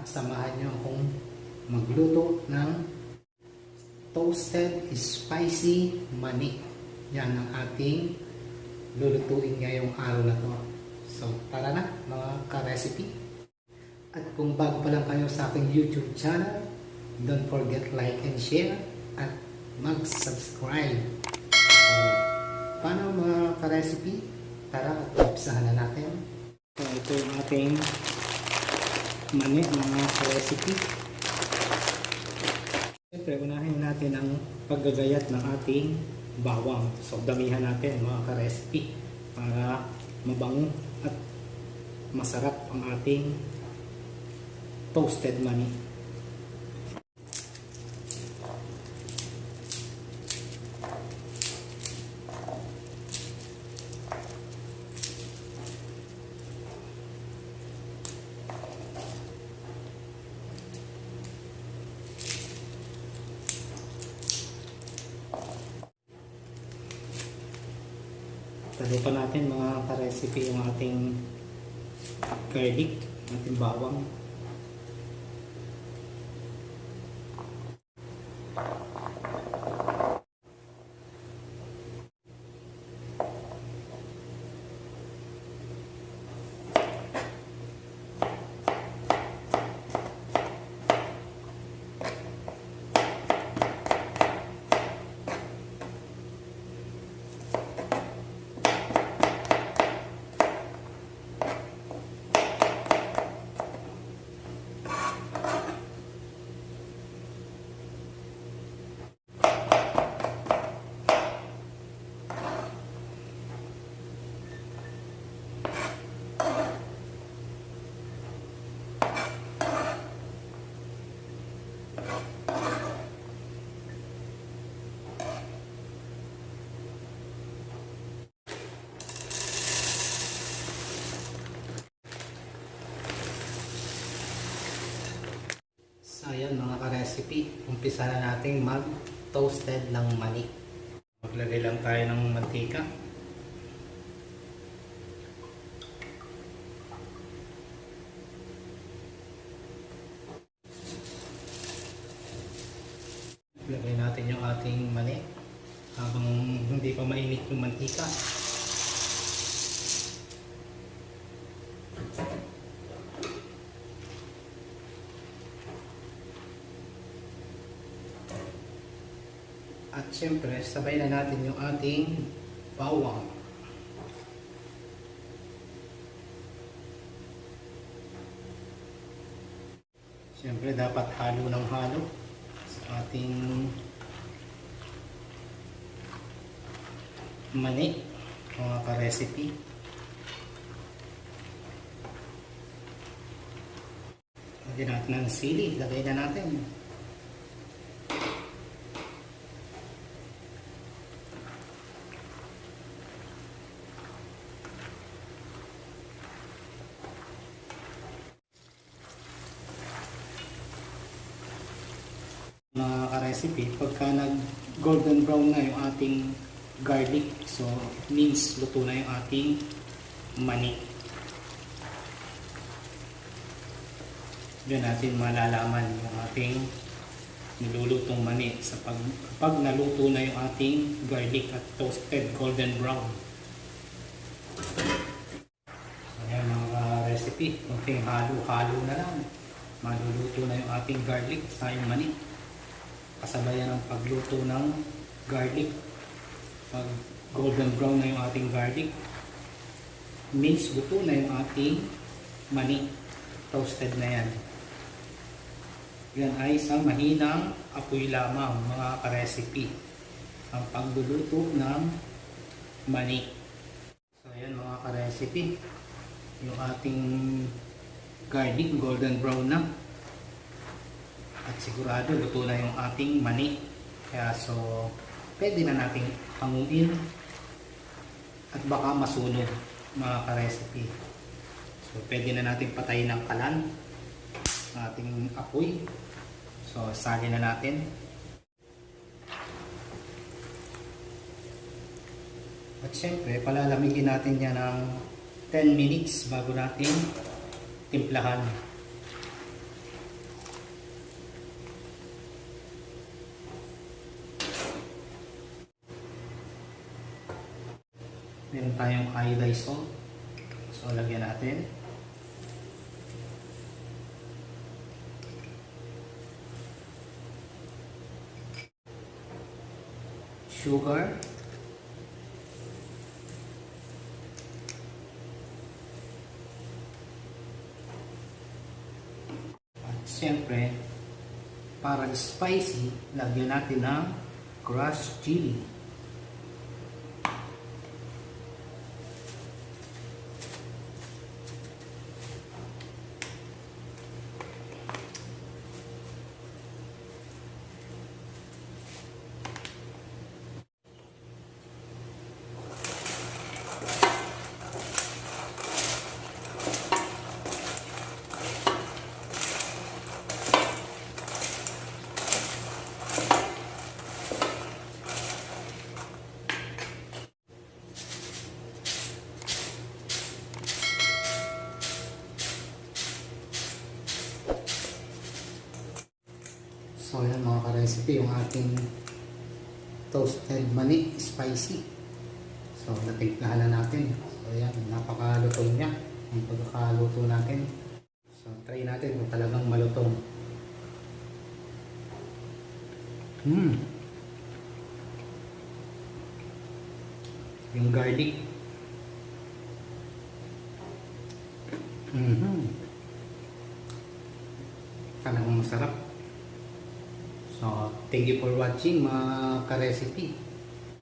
Tara, samahan niyo akong magluto ng toasted spicy mani. Yan ang ating lulutuin ngayong araw na to. So tara na mga ka-recipe. At kung bago pa lang kayo sa aking YouTube channel, don't forget like and share at mag-subscribe. So paano mga ka-recipe? Tara at umpisahan na natin. So ito yung ating mani mga ka-recipe. Siyempre unahin natin ang paggagayat ng ating bawang. So damihan natin mga ka-recipe para mabango at masarap ang ating toasted mani. Talupan natin mga ka-recipe yung ating garlic, ating bawang. Ayan mga ka-recipe, umpisa na natin mag-toasted ng mani. Maglagay lang tayo ng mantika. Lagay natin yung ating mani habang hindi pa mainit yung mantika. At syempre, sabay na natin yung ating bawang. Syempre, dapat halo ng halo sa ating mani, mga ka-recipe. Lagyan natin ng sili, lagay na natin. Mga ka-recipe, pagka nag golden brown na yung ating garlic, so it means luto na yung ating mani. Diyan natin malalaman yung ating nilulutong mani sa pag naluto na yung ating garlic at toasted golden brown. So yan mga ka-recipe, kunting halo-halo na lang, maluluto na yung ating garlic sa yung mani. Kasabayan ng pagluto ng garlic. Pag golden brown na yung ating garlic, means luto na yung ating mani. Toasted na yan. Yan ay sa mahinang apoy lamang mga ka-recipe ang pagluluto ng mani. So yan mga ka-recipe, yung ating garlic golden brown na. At sigurado luto na yung ating mani. Kaya so pwede na nating hanguin at baka masunog mga ka-recipe. So pwede na nating patayin ng kalan ng ating apoy. So salin na natin. At syempre palalamigin natin yan ng 10 minutes bago natin timplahan. Meron tayong iodized salt. So, lagyan natin. Sugar. At siyempre, para spicy, lagyan natin ng crushed chili. So yan mga ka-recipe, yung ating toasted mani spicy. So natimplahan na natin. So yan, napakalutong niya yung pagkakaluto natin. So try natin kung talagang malutong. Yung garlic. Talagang masarap. So, thank you for watching mga ka-recipe.